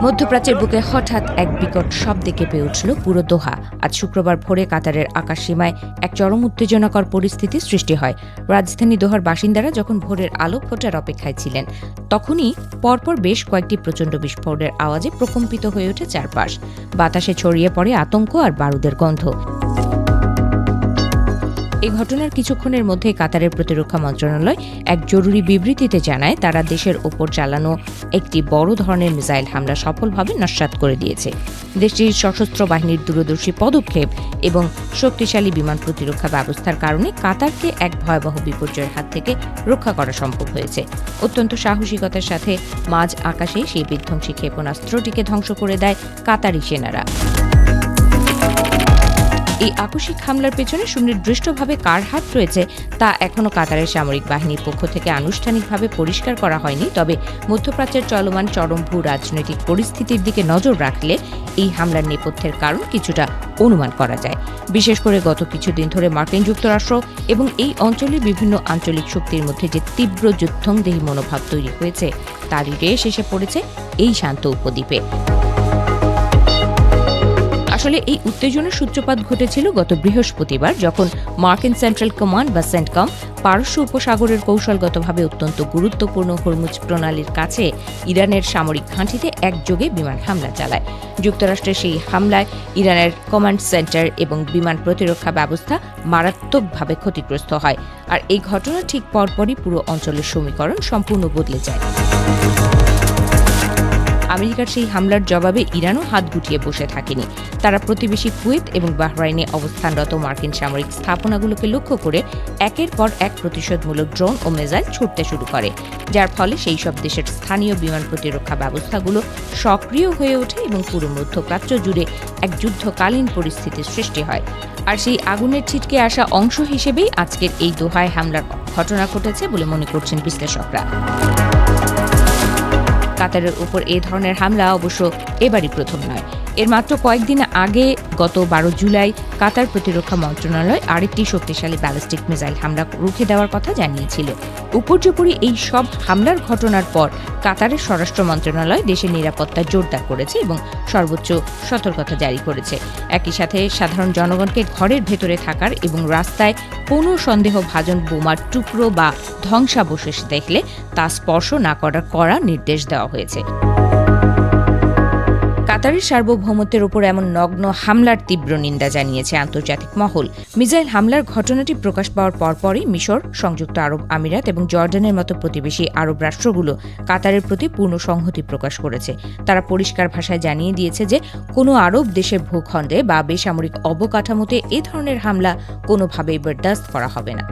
মধ্যপ্রাচ্যের বুকে হঠাৎ এক বিকট শব্দে কেঁপে উঠল পুরো দোহা। আজ শুক্রবার ভোরে কাতারের আকাশসীমায় এক চরম উত্তেজনাকর পরিস্থিতির সৃষ্টি হয়। রাজধানী দোহার বাসিন্দারা যখন ভোরের আলো ফোটার অপেক্ষায় ছিলেন, তখনই পরপর বেশ কয়েকটি প্রচণ্ড বিস্ফোরণের আওয়াজে প্রকম্পিত হয়ে ওঠে চারপাশ। বাতাসে ছড়িয়ে পড়ে আতঙ্ক আর বারুদের গন্ধ। এই ঘটনার কিছুক্ষণের মধ্যে কাতারের প্রতিরক্ষা মন্ত্রণালয় এক জরুরি বিবৃতিতে জানায়, তারা দেশের ওপর চালানো একটি বড় ধরনের মিসাইল হামলা সফলভাবে নস্যাৎ করে দিয়েছে। দেশটির সশস্ত্র বাহিনীর দূরদর্শী পদক্ষেপ এবং শক্তিশালী বিমান প্রতিরক্ষা ব্যবস্থার কারণে কাতারকে এক ভয়াবহ বিপর্যয়ের হাত থেকে রক্ষা করা সম্ভব হয়েছে। অত্যন্ত সাহসিকতার সাথে মাঝ আকাশে সেই বিধ্বংসী ক্ষেপণাস্ত্রটিকে ধ্বংস করে দেয় কাতারি সেনারা। এই আকস্মিক হামলার পেছনে সুনির্দিষ্টভাবে কার হাত রয়েছে তা এখনও কাতারের সামরিক বাহিনীর পক্ষ থেকে আনুষ্ঠানিকভাবে পরিষ্কার করা হয়নি। তবে মধ্যপ্রাচ্যের চলমান চরম ভূ রাজনৈতিক পরিস্থিতির দিকে নজর রাখলে এই হামলার নেপথ্যের কারণ কিছুটা অনুমান করা যায়। বিশেষ করে গত কিছুদিন ধরে মার্কিন যুক্তরাষ্ট্র এবং এই অঞ্চলের বিভিন্ন আঞ্চলিক শক্তির মধ্যে যে তীব্র যুদ্ধংদেহী মনোভাব তৈরি হয়েছে, তারই রেশ এসে পড়েছে এই শান্ত উপদ্বীপে। আসলে এই উত্তেজনার সূত্রপাত ঘটেছিল গত বৃহস্পতিবার, যখন মার্কিন সেন্ট্রাল কমান্ড বা সেন্টকম পারস্য উপসাগরের কৌশলগতভাবে অত্যন্ত গুরুত্বপূর্ণ হরমুজ প্রণালীর কাছে ইরানের সামরিক ঘাঁটিতে একযোগে বিমান হামলা চালায়। যুক্তরাষ্ট্রের সেই হামলায় ইরানের কমান্ড সেন্টার এবং বিমান প্রতিরক্ষা ব্যবস্থা মারাত্মকভাবে ক্ষতিগ্রস্ত হয়। আর এই ঘটনার ঠিক পরপরই পুরো অঞ্চলের সমীকরণ সম্পূর্ণ বদলে যায়। আমেরিকার সেই হামলার জবাবে ইরানও হাত গুটিয়ে বসে থাকেনি। তারা প্রতিবেশী কুয়েত এবং বাহরাইনে অবস্থানরত মার্কিন সামরিক স্থাপনাগুলোকে লক্ষ্য করে একের পর এক প্রতিশোধমূলক ড্রোন ও মিসাইল ছুটতে শুরু করে, যার ফলে সেই সব দেশের স্থানীয় বিমান প্রতিরক্ষা ব্যবস্থাগুলো সক্রিয় হয়ে ওঠে এবং পুরো মধ্যপ্রাচ্য জুড়ে এক যুদ্ধকালীন পরিস্থিতির সৃষ্টি হয়। আর সেই আগুনের ছিটকে আসা অংশ হিসেবেই আজকের এই দোহায় হামলার ঘটনা ঘটেছে বলে মনে করছেন বিশ্লেষকরা। কাতারের উপর এই ধরনের হামলা অবশ্য এবারই প্রথম নয়। এর মাত্র কয়েকদিন আগে গত 12 জুলাই কাতার প্রতিরক্ষা মন্ত্রণালয় আরেকটি শক্তিশালী ব্যালিস্টিক মিসাইল হামলা রুখে দেওয়ার কথা জানিয়েছিল। উপর্যুপরি এই সব হামলার ঘটনার পর কাতারের স্বরাষ্ট্র মন্ত্রণালয় দেশের নিরাপত্তা জোরদার করেছে এবং সর্বোচ্চ সতর্কতা জারি করেছে। একই সাথে সাধারণ জনগণকে ঘরের ভেতরে থাকার এবং রাস্তায় কোনো সন্দেহভাজন বোমার টুকরো বা ধ্বংসাবশেষ দেখলে তা স্পর্শ না করার কড়া নির্দেশ দেওয়া হয়েছে। কাতারের সার্বভৌমত্বের উপর এমন নগ্ন হামলার তীব্র নিন্দা জানিয়েছে আন্তর্জাতিক মহল। মিসাইল হামলার ঘটনাটি প্রকাশ পাওয়ার পরপরই মিশর, সংযুক্ত আরব আমিরাত এবং জর্ডানের মতো প্রতিবেশী আরব রাষ্ট্রগুলো কাতারের প্রতি পূর্ণ সংহতি প্রকাশ করেছে। তারা পরিষ্কার ভাষায় জানিয়ে দিয়েছে যে কোনো আরব দেশের ভূখণ্ডে বা বেসামরিক অবকাঠামোতে এ ধরনের হামলা কোনোভাবেই বরদাস্ত করা হবে না।